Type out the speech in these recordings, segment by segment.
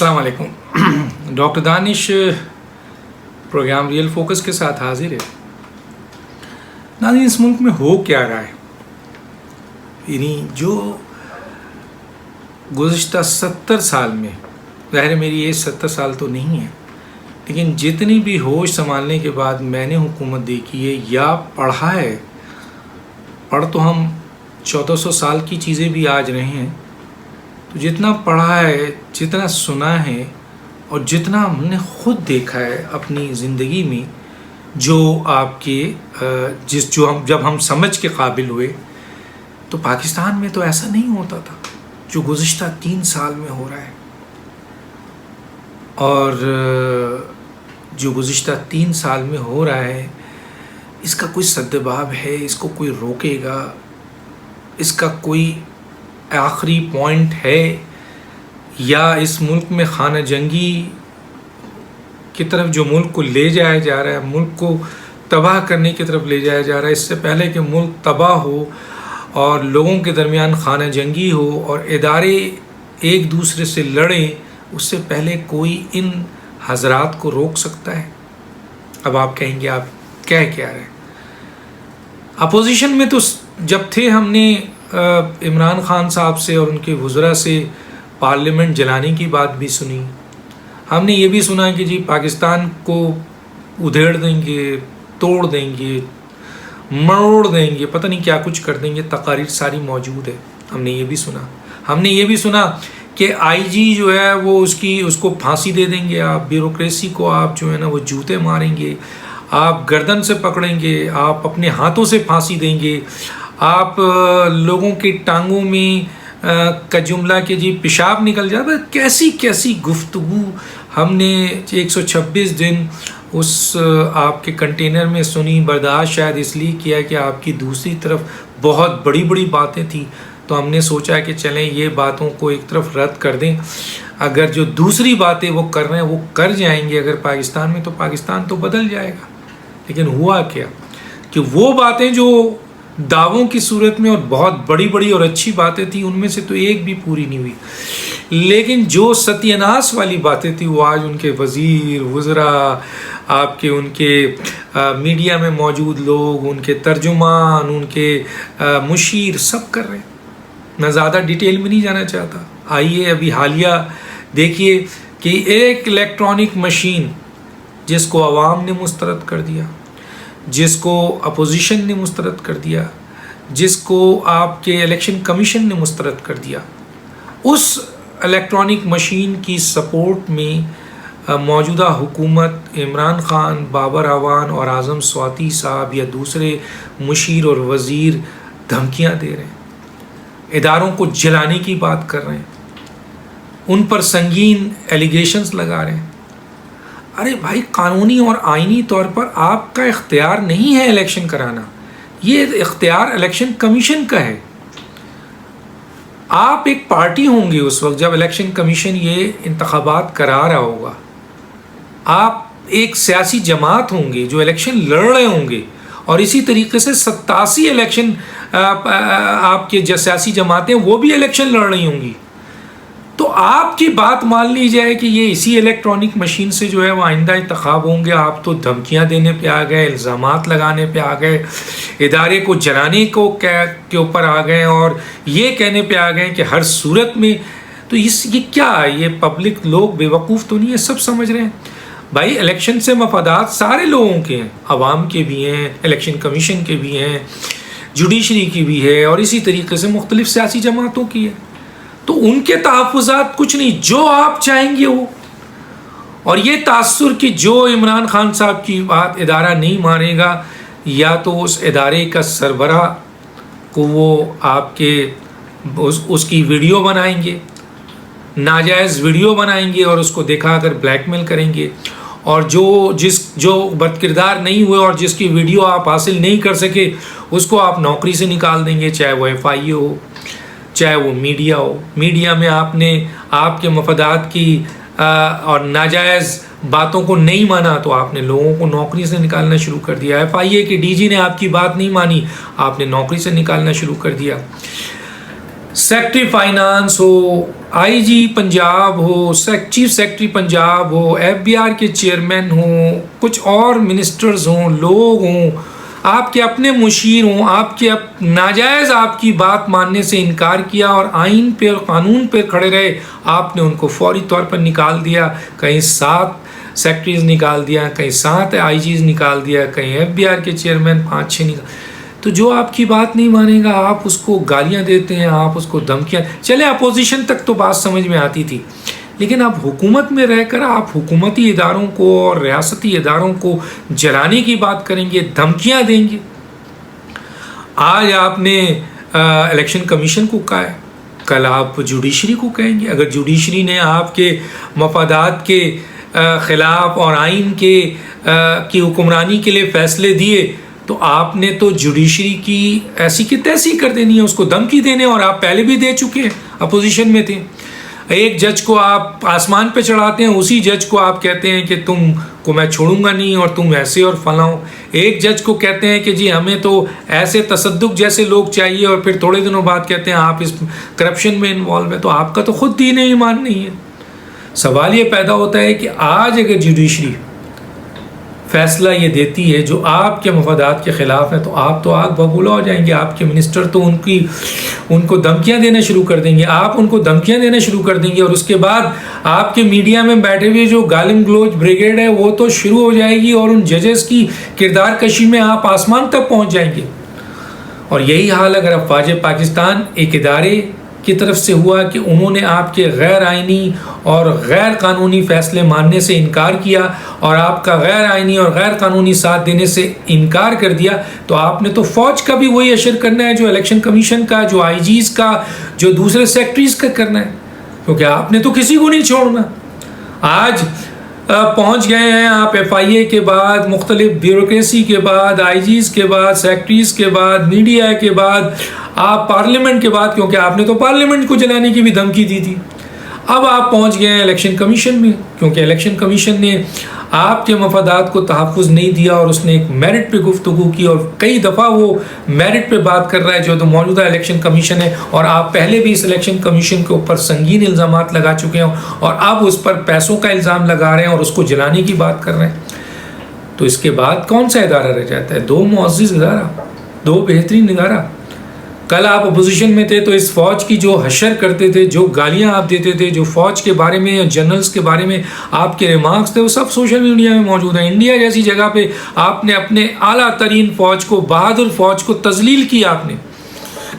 السلام علیکم. ڈاکٹر دانش programme real focus کے ساتھ حاضر ہے. ناظرین، اس ملک میں ہو کیا رہا ہے؟ یعنی جو گزشتہ 70 سال میں، ظاہر میری ایج 70 سال تو نہیں ہے، لیکن جتنی بھی ہوش سنبھالنے کے بعد میں نے حکومت دیکھی ہے یا پڑھا ہے، پڑھ تو ہم 1400 سال کی چیزیں بھی آج رہے ہیں، تو جتنا پڑھا ہے، جتنا سنا ہے اور جتنا ہم نے خود دیکھا ہے اپنی زندگی میں، جو آپ کے جب ہم سمجھ کے قابل ہوئے، تو پاکستان میں تو ایسا نہیں ہوتا تھا جو گزشتہ 3 سال میں ہو رہا ہے. اور جو گزشتہ 3 سال میں ہو رہا ہے، اس کا کوئی سدباب ہے؟ اس کو کوئی روکے گا؟ اس کا کوئی آخری پوائنٹ ہے؟ یا اس ملک میں خانہ جنگی کی طرف جو ملک کو لے جایا جا رہا ہے، ملک کو تباہ کرنے کی طرف لے جایا جا رہا ہے، اس سے پہلے کہ ملک تباہ ہو اور لوگوں کے درمیان خانہ جنگی ہو اور ادارے ایک دوسرے سے لڑیں، اس سے پہلے کوئی ان حضرات کو روک سکتا ہے؟ اب آپ کہیں گے آپ کہہ کیا رہے ہیں؟ اپوزیشن میں تو جب تھے، ہم نے عمران خان صاحب سے اور ان کے وزراء سے پارلیمنٹ جلانے کی بات بھی سنی. ہم نے یہ بھی سنا کہ جی پاکستان کو ادھیڑ دیں گے، توڑ دیں گے، مروڑ دیں گے، پتہ نہیں کیا کچھ کر دیں گے. تقاریر ساری موجود ہے، ہم نے یہ بھی سنا. ہم نے یہ بھی سنا کہ آئی جی جو ہے وہ اس کو پھانسی دے دیں گے، آپ بیوروکریسی کو آپ جو ہے نا وہ جوتے ماریں گے، آپ گردن سے پکڑیں گے، آپ اپنے ہاتھوں سے پھانسی دیں گے، آپ لوگوں کی ٹانگوں میں کا جملہ کہ جی پیشاب نکل جاتا ہے. کیسی کیسی گفتگو ہم نے 126 دن اس آپ کے کنٹینر میں سنی. برداشت شاید اس لیے کیا کہ آپ کی دوسری طرف بہت بڑی بڑی باتیں تھیں، تو ہم نے سوچا کہ چلیں یہ باتوں کو ایک طرف رد کر دیں. اگر جو دوسری باتیں وہ کر رہے ہیں وہ کر جائیں گے اگر پاکستان میں، تو پاکستان تو بدل جائے گا. لیکن ہوا کیا کہ وہ باتیں جو دعووں کی صورت میں اور بہت بڑی بڑی اور اچھی باتیں تھیں، ان میں سے تو ایک بھی پوری نہیں ہوئی. لیکن جو ستیہ ناش والی باتیں تھیں وہ آج ان کے وزیر، وزراء، آپ کے ان کے میڈیا میں موجود لوگ، ان کے ترجمان، ان کے مشیر سب کر رہے ہیں. میں زیادہ ڈیٹیل میں نہیں جانا چاہتا. آئیے ابھی حالیہ دیکھیے کہ ایک الیکٹرانک مشین جس کو عوام نے مسترد کر دیا، جس کو اپوزیشن نے مسترد کر دیا، جس کو آپ کے الیکشن کمیشن نے مسترد کر دیا، اس الیکٹرانک مشین کی سپورٹ میں موجودہ حکومت، عمران خان، بابر اعوان اور اعظم سواتی صاحب یا دوسرے مشیر اور وزیر دھمکیاں دے رہے ہیں، اداروں کو جلانے کی بات کر رہے ہیں، ان پر سنگین ایلیگیشنز لگا رہے ہیں. ارے بھائی، قانونی اور آئینی طور پر آپ کا اختیار نہیں ہے الیکشن کرانا، یہ اختیار الیکشن کمیشن کا ہے. آپ ایک پارٹی ہوں گے اس وقت جب الیکشن کمیشن یہ انتخابات کرا رہا ہوگا، آپ ایک سیاسی جماعت ہوں گے جو الیکشن لڑ رہے ہوں گے، اور اسی طریقے سے 87 الیکشن آپ کے جو سیاسی جماعتیں وہ بھی الیکشن لڑ رہی ہوں گی. تو آپ کی بات مان لی جائے کہ یہ اسی الیکٹرانک مشین سے جو ہے وہ آئندہ انتخاب ہوں گے، آپ تو دھمکیاں دینے پہ آ گئے، الزامات لگانے پہ آ گئے، ادارے کو جلانے کے اوپر آ گئے، اور یہ کہنے پہ آ گئے کہ ہر صورت میں. تو یہ کیا، یہ پبلک لوگ بے وقوف تو نہیں ہے، سب سمجھ رہے ہیں. بھائی الیکشن سے مفادات سارے لوگوں کے ہیں، عوام کے بھی ہیں، الیکشن کمیشن کے بھی ہیں، جوڈیشری کی بھی ہے، اور اسی طریقے سے مختلف سیاسی جماعتوں کی ہے. تو ان کے تحفظات کچھ نہیں، جو آپ چاہیں گے وہ. اور یہ تاثر کہ جو عمران خان صاحب کی بات ادارہ نہیں مانے گا، یا تو اس ادارے کا سربراہ کو وہ آپ کے اس کی ویڈیو بنائیں گے، ناجائز ویڈیو بنائیں گے اور اس کو دکھا کر بلیک میل کریں گے، اور جو بد کردار نہیں ہوئے اور جس کی ویڈیو آپ حاصل نہیں کر سکے اس کو آپ نوکری سے نکال دیں گے، چاہے وہ FIA ہو، چاہے وہ میڈیا ہو. میڈیا میں آپ نے آپ کے مفادات کی اور ناجائز باتوں کو نہیں مانا تو آپ نے لوگوں کو نوکری سے نکالنا شروع کر دیا. FIA کے DG نے آپ کی بات نہیں مانی، آپ نے نوکری سے نکالنا شروع کر دیا. سیکٹری فائنانس ہو، آئی جی پنجاب ہو، چیف سیکٹری پنجاب ہو، FBR کے چیئرمین ہوں، کچھ اور منسٹرز ہوں، لوگ ہوں، آپ کے اپنے مشیر ہوں، آپ کے ناجائز آپ کی بات ماننے سے انکار کیا اور آئین پہ اور قانون پہ کھڑے رہے، آپ نے ان کو فوری طور پر نکال دیا. کہیں 7 سیکٹریز نکال دیا، کہیں 7 IGs نکال دیا، کہیں FBR کے چیئرمین 5-6 نکال. تو جو آپ کی بات نہیں مانے گا آپ اس کو گالیاں دیتے ہیں، آپ اس کو دھمکیاں. چلے اپوزیشن تک تو بات سمجھ میں آتی تھی، لیکن اب حکومت میں رہ کر آپ حکومتی اداروں کو اور ریاستی اداروں کو جلانے کی بات کریں گے، دھمکیاں دیں گے. آج آپ نے الیکشن کمیشن کو کہا ہے، کل آپ جوڈیشری کو کہیں گے. اگر جوڈیشری نے آپ کے مفادات کے خلاف اور آئین کی حکمرانی کے لیے فیصلے دیے تو آپ نے تو جوڈیشری کی ایسی کی تیسی کر دینی ہے، اس کو دھمکی دینے، اور آپ پہلے بھی دے چکے ہیں، اپوزیشن میں تھے. ایک جج کو آپ آسمان پہ چڑھاتے ہیں، اسی جج کو آپ کہتے ہیں کہ تم کو میں چھوڑوں گا نہیں اور تم ایسے اور فلاں. ایک جج کو کہتے ہیں کہ جی ہمیں تو ایسے تصدق جیسے لوگ چاہیے، اور پھر تھوڑے دنوں بعد کہتے ہیں آپ اس کرپشن میں انوالو ہیں. تو آپ کا تو خود دین ایمان نہیں ہے. سوال یہ پیدا ہوتا ہے کہ آج اگر جوڈیشری فیصلہ یہ دیتی ہے جو آپ کے مفادات کے خلاف ہے تو آپ تو آگ ببولا ہو جائیں گے. آپ کے منسٹر تو ان کو دھمکیاں دینا شروع کر دیں گے، آپ ان کو دھمکیاں دینا شروع کر دیں گے، اور اس کے بعد آپ کے میڈیا میں بیٹھے ہوئے جو گالم گلوچ بریگیڈ ہے وہ تو شروع ہو جائے گی، اور ان ججز کی کردار کشی میں آپ آسمان تک پہنچ جائیں گے. اور یہی حال اگر افواج پاکستان ایک ادارے کی طرف سے ہوا کہ انہوں نے آپ کے غیر آئینی اور غیر قانونی فیصلے ماننے سے انکار کیا اور آپ کا غیر آئینی اور غیر قانونی ساتھ دینے سے انکار کر دیا، تو آپ نے تو فوج کا بھی وہی اشر کرنا ہے جو الیکشن کمیشن کا، جو IGs کا، جو دوسرے سیکٹریز کا کرنا ہے، کیونکہ آپ نے تو کسی کو نہیں چھوڑنا. آج پہنچ گئے ہیں آپ FIA کے بعد، مختلف بیوروکریسی کے بعد، IGs کے بعد، سیکٹریز کے بعد، میڈیا کے بعد، آپ پارلیمنٹ کے بعد، کیونکہ آپ نے تو پارلیمنٹ کو جلانے کی بھی دھمکی دی تھی. اب آپ پہنچ گئے ہیں الیکشن کمیشن میں، کیونکہ الیکشن کمیشن نے آپ کے مفادات کو تحفظ نہیں دیا اور اس نے ایک میرٹ پہ گفتگو کی، اور کئی دفعہ وہ میرٹ پہ بات کر رہا ہے جو تو موجودہ الیکشن کمیشن ہے، اور آپ پہلے بھی اس الیکشن کمیشن کے اوپر سنگین الزامات لگا چکے ہیں اور اب اس پر پیسوں کا الزام لگا رہے ہیں اور اس کو جلانے کی بات کر رہے ہیں. تو اس کے بعد کون سا ادارہ رہ جاتا ہے؟ 2 معزز ادارہ، 2 بہترین ادارہ. کل آپ اپوزیشن میں تھے تو اس فوج کی جو حشر کرتے تھے، جو گالیاں آپ دیتے تھے، جو فوج کے بارے میں یا جنرلز کے بارے میں آپ کے ریمارکس تھے، وہ سب سوشل میڈیا میں موجود ہیں. انڈیا جیسی جگہ پہ آپ نے اپنے اعلیٰ ترین فوج کو، بہادر فوج کو تذلیل کیا، آپ نے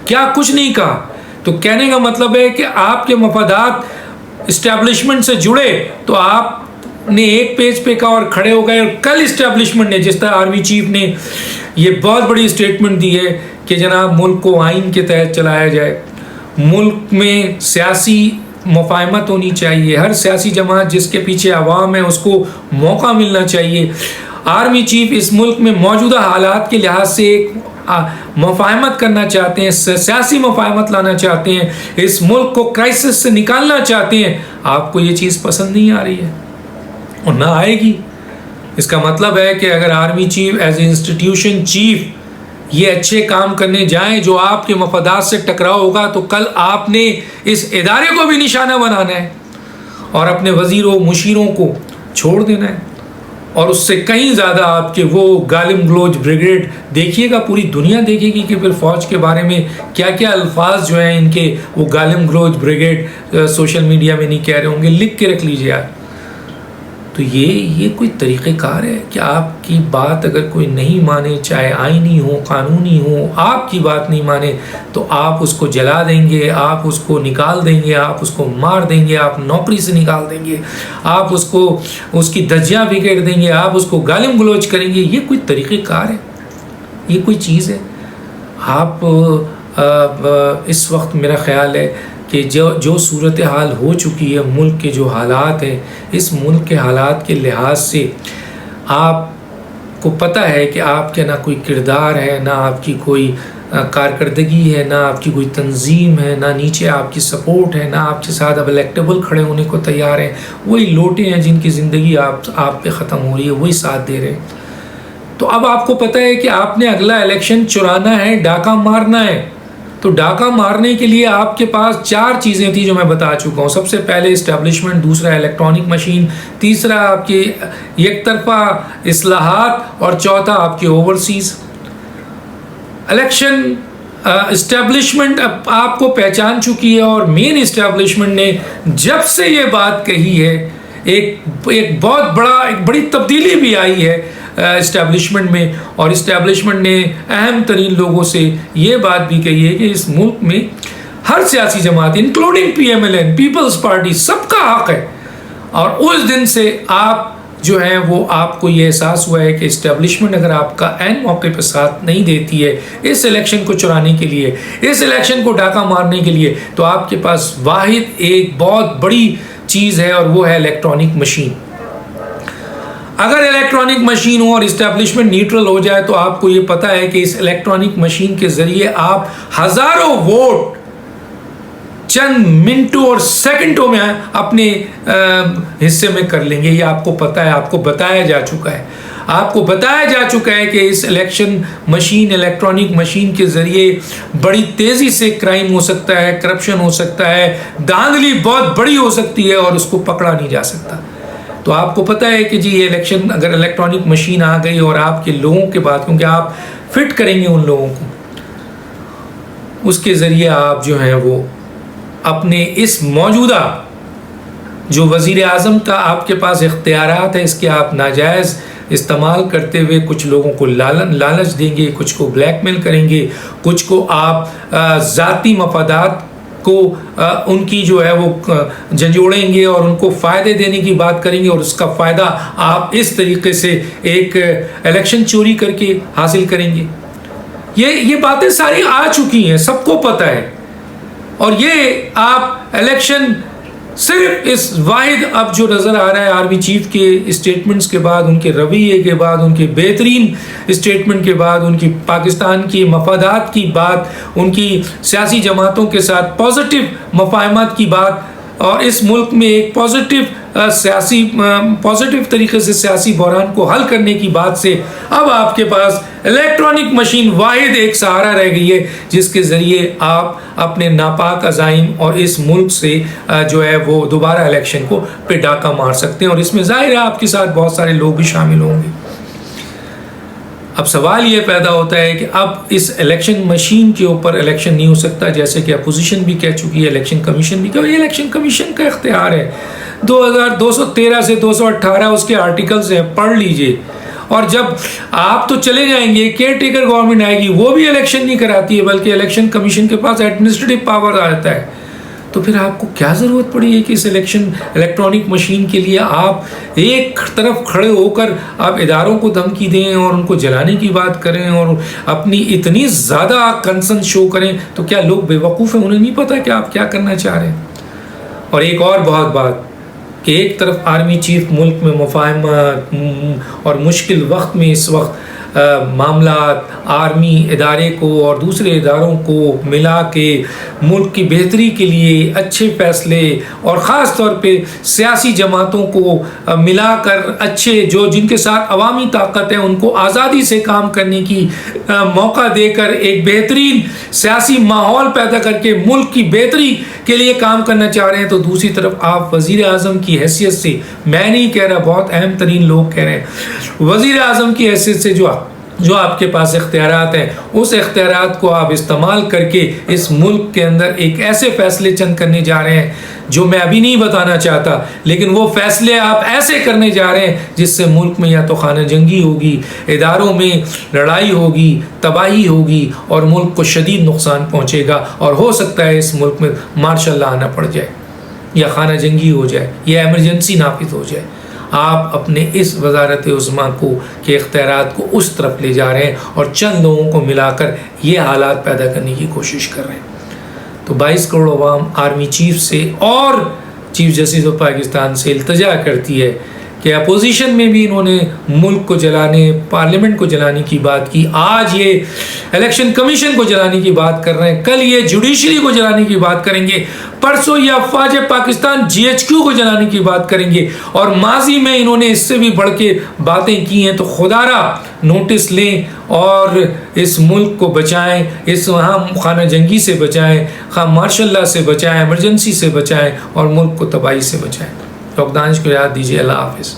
کیا کچھ نہیں کہا. تو کہنے کا مطلب ہے کہ آپ کے مفادات اسٹیبلشمنٹ سے جڑے تو آپ نے ایک پیج پہ کہا اور کھڑے ہو گئے، اور کل اسٹیبلشمنٹ نے، جس طرح آرمی چیف نے یہ بہت بڑی اسٹیٹمنٹ دی ہے کہ جناب ملک کو آئین کے تحت چلایا جائے، ملک میں سیاسی مفاہمت ہونی چاہیے، ہر سیاسی جماعت جس کے پیچھے عوام ہے اس کو موقع ملنا چاہیے. آرمی چیف اس ملک میں موجودہ حالات کے لحاظ سے ایک مفاہمت کرنا چاہتے ہیں، سیاسی مفاہمت لانا چاہتے ہیں، اس ملک کو کرائسس سے نکالنا چاہتے ہیں. آپ کو یہ چیز پسند نہیں آ رہی ہے اور نہ آئے گی. اس کا مطلب ہے کہ اگر army chief as a institution chief یہ اچھے کام کرنے جائیں جو آپ کے مفادات سے ٹکراؤ ہوگا تو کل آپ نے اس ادارے کو بھی نشانہ بنانا ہے اور اپنے وزیروں مشیروں کو چھوڑ دینا ہے. اور اس سے کہیں زیادہ آپ کے وہ گالم گلوچ بریگیڈ دیکھیے گا، پوری دنیا دیکھے گی کہ پھر فوج کے بارے میں کیا کیا الفاظ جو ہیں ان کے، وہ گالم گلوچ بریگیڈ سوشل میڈیا میں نہیں کہہ رہے ہوں گے. لکھ کے رکھ لیجیے آپ. تو یہ کوئی طریقہ کار ہے کہ آپ کی بات اگر کوئی نہیں مانے، چاہے آئینی ہو، قانونی ہو، آپ کی بات نہیں مانے تو آپ اس کو جلا دیں گے، آپ اس کو نکال دیں گے، آپ اس کو مار دیں گے، آپ نوکری سے نکال دیں گے، آپ اس کی دھجیاں بگاڑ دیں گے، آپ اس کو گالم گلوچ کریں گے. یہ کوئی طریقہ کار ہے؟ یہ کوئی چیز ہے؟ آپ اس وقت میرا خیال ہے کہ جو صورتحال ہو چکی ہے، ملک کے جو حالات ہیں، اس ملک کے حالات کے لحاظ سے آپ کو پتہ ہے کہ آپ کے نہ کوئی کردار ہے، نہ آپ کی کوئی کارکردگی ہے، نہ آپ کی کوئی تنظیم ہے، نہ نیچے آپ کی سپورٹ ہے، نہ آپ کے ساتھ اب الیکٹیبل کھڑے ہونے کو تیار ہیں. وہی لوٹے ہیں جن کی زندگی آپ پہ ختم ہو رہی ہے، وہی ساتھ دے رہے ہیں. تو اب آپ کو پتہ ہے کہ آپ نے اگلا الیکشن چرانا ہے، ڈاکہ مارنا ہے. تو ڈاکہ مارنے کے لیے آپ کے پاس 4 چیزیں تھیں جو میں بتا چکا ہوں. سب سے پہلے اسٹیبلشمنٹ، دوسرا الیکٹرانک مشین، تیسرا آپ کے یک طرفہ اصلاحات، اور چوتھا آپ کے اوورسیز. الیکشن اسٹیبلشمنٹ اب آپ کو پہچان چکی ہے، اور مین اسٹیبلشمنٹ نے جب سے یہ بات کہی ہے ایک بہت بڑی تبدیلی بھی آئی ہے اسٹیبلشمنٹ میں. اور اسٹیبلشمنٹ نے اہم ترین لوگوں سے یہ بات بھی کہی ہے کہ اس ملک میں ہر سیاسی جماعت انکلوڈنگ PMLN، پیپلز پارٹی، سب کا حق ہے. اور اس دن سے آپ جو ہیں وہ آپ کو یہ احساس ہوا ہے کہ اسٹیبلشمنٹ اگر آپ کا عین موقع پہ ساتھ نہیں دیتی ہے اس الیکشن کو چرانے کے لیے، اس الیکشن کو ڈاکہ مارنے کے لیے، تو آپ کے پاس واحد ایک بہت بڑی چیز ہے، اور وہ ہے الیکٹرانک مشین. اگر الیکٹرانک مشین ہو اور اسٹیبلشمنٹ نیوٹرل ہو جائے تو آپ کو یہ پتہ ہے کہ اس الیکٹرانک مشین کے ذریعے آپ ہزاروں ووٹ چند منٹوں اور سیکنڈوں میں اپنے حصے میں کر لیں گے. یہ آپ کو پتہ ہے، آپ کو بتایا جا چکا ہے. آپ کو بتایا جا چکا ہے کہ اس الیکشن مشین، الیکٹرانک مشین کے ذریعے بڑی تیزی سے کرائم ہو سکتا ہے، کرپشن ہو سکتا ہے، دھاندلی بہت بڑی ہو سکتی ہے، اور اس کو پکڑا نہیں جا سکتا. تو آپ کو پتہ ہے کہ جی یہ الیکشن اگر الیکٹرانک مشین آ گئی اور آپ کے لوگوں کے بعد، کیونکہ آپ فٹ کریں گے ان لوگوں کو، اس کے ذریعے آپ جو ہیں وہ اپنے اس موجودہ جو وزیر اعظم کا آپ کے پاس اختیارات ہے، اس کے آپ ناجائز استعمال کرتے ہوئے کچھ لوگوں کو لالچ دیں گے، کچھ کو بلیک میل کریں گے، کچھ کو آپ ذاتی مفادات کو ان کی جو ہے وہ جھنجھوڑیں گے اور ان کو فائدے دینے کی بات کریں گے، اور اس کا فائدہ آپ اس طریقے سے ایک الیکشن چوری کر کے حاصل کریں گے. یہ باتیں ساری آ چکی ہیں، سب کو پتہ ہے. اور یہ آپ الیکشن صرف اس واحد اب جو نظر آ رہا ہے آرمی چیف کے اسٹیٹمنٹس کے بعد، ان کے رویے کے بعد، ان کے بہترین اسٹیٹمنٹ کے بعد، ان کی پاکستان کی مفادات کی بات، ان کی سیاسی جماعتوں کے ساتھ پازیٹیو مفاہمت کی بات، اور اس ملک میں ایک پازیٹیو طریقے سے سیاسی بحران کو حل کرنے کی بات سے اب آپ کے پاس الیکٹرانک مشین واحد ایک سہارا رہ گئی ہے جس کے ذریعے آپ اپنے ناپاک عزائم اور اس ملک سے جو ہے وہ دوبارہ الیکشن کو پہ ڈاکہ مار سکتے ہیں. اور اس میں ظاہر ہے آپ کے ساتھ بہت سارے لوگ بھی شامل ہوں گے. اب سوال یہ پیدا ہوتا ہے کہ اب اس الیکشن مشین کے اوپر الیکشن نہیں ہو سکتا، جیسے کہ اپوزیشن بھی کہہ چکی ہے، الیکشن کمیشن بھی کہہ. یہ الیکشن کمیشن کا اختیار ہے، 2213 سے 218 اس کے آرٹیکلز ہیں، پڑھ لیجئے. اور جب آپ تو چلے جائیں گے، کیئر ٹیکر گورنمنٹ آئے گی، وہ بھی الیکشن نہیں کراتی ہے، بلکہ الیکشن کمیشن کے پاس ایڈمنسٹریٹو پاور آ جاتا ہے. تو پھر آپ کو کیا ضرورت پڑی ہے کہ اس الیکٹرانک مشین کے لیے آپ ایک طرف کھڑے ہو کر آپ اداروں کو دھمکی دیں اور ان کو جلانے کی بات کریں اور اپنی اتنی زیادہ کنسرن شو کریں؟ تو کیا لوگ بے وقوف ہیں، انہیں نہیں پتا کہ آپ کیا کرنا چاہ رہے ہیں؟ اور ایک اور بہت بات کہ ایک طرف آرمی چیف ملک میں مفاہمت اور مشکل وقت میں اس وقت معاملات آرمی ادارے کو اور دوسرے اداروں کو ملا کے ملک کی بہتری کے لیے اچھے فیصلے اور خاص طور پہ سیاسی جماعتوں کو ملا کر اچھے جن کے ساتھ عوامی طاقت ہے ان کو آزادی سے کام کرنے کی موقع دے کر ایک بہترین سیاسی ماحول پیدا کر کے ملک کی بہتری کے لیے کام کرنا چاہ رہے ہیں. تو دوسری طرف آپ وزیر اعظم کی حیثیت سے، میں نہیں کہہ رہا، بہت اہم ترین لوگ کہہ رہے ہیں، وزیر اعظم کی حیثیت سے جو آپ کے پاس اختیارات ہیں، اس اختیارات کو آپ استعمال کر کے اس ملک کے اندر ایک ایسے فیصلے چند کرنے جا رہے ہیں جو میں ابھی نہیں بتانا چاہتا، لیکن وہ فیصلے آپ ایسے کرنے جا رہے ہیں جس سے ملک میں یا تو خانہ جنگی ہوگی، اداروں میں لڑائی ہوگی، تباہی ہوگی اور ملک کو شدید نقصان پہنچے گا، اور ہو سکتا ہے اس ملک میں مارشل لا آنا پڑ جائے یا خانہ جنگی ہو جائے یا ایمرجنسی نافذ ہو جائے. آپ اپنے اس وزارت عظمیٰ کو کے اختیارات کو اس طرف لے جا رہے ہیں اور چند لوگوں کو ملا کر یہ حالات پیدا کرنے کی کوشش کر رہے ہیں. تو 22 کروڑ عوام آرمی چیف سے اور چیف جسٹس آف پاکستان سے التجا کرتی ہے کہ اپوزیشن میں بھی انہوں نے ملک کو جلانے، پارلیمنٹ کو جلانے کی بات کی، آج یہ الیکشن کمیشن کو جلانے کی بات کر رہے ہیں، کل یہ جوڈیشری کو جلانے کی بات کریں گے. پرسوں یہ افواج پاکستان GHQ کو جلانے کی بات کریں گے، اور ماضی میں انہوں نے اس سے بھی بڑھ کے باتیں کی ہیں، تو خدا را نوٹس لیں اور اس ملک کو بچائیں، اس وہاں خانہ جنگی سے بچائیں، مارشل لا سے بچائیں، ایمرجنسی سے بچائیں، اور ملک کو تباہی سے بچائیں۔ ڈاکٹر دانش کو یاد دیجیے۔ اللہ حافظ۔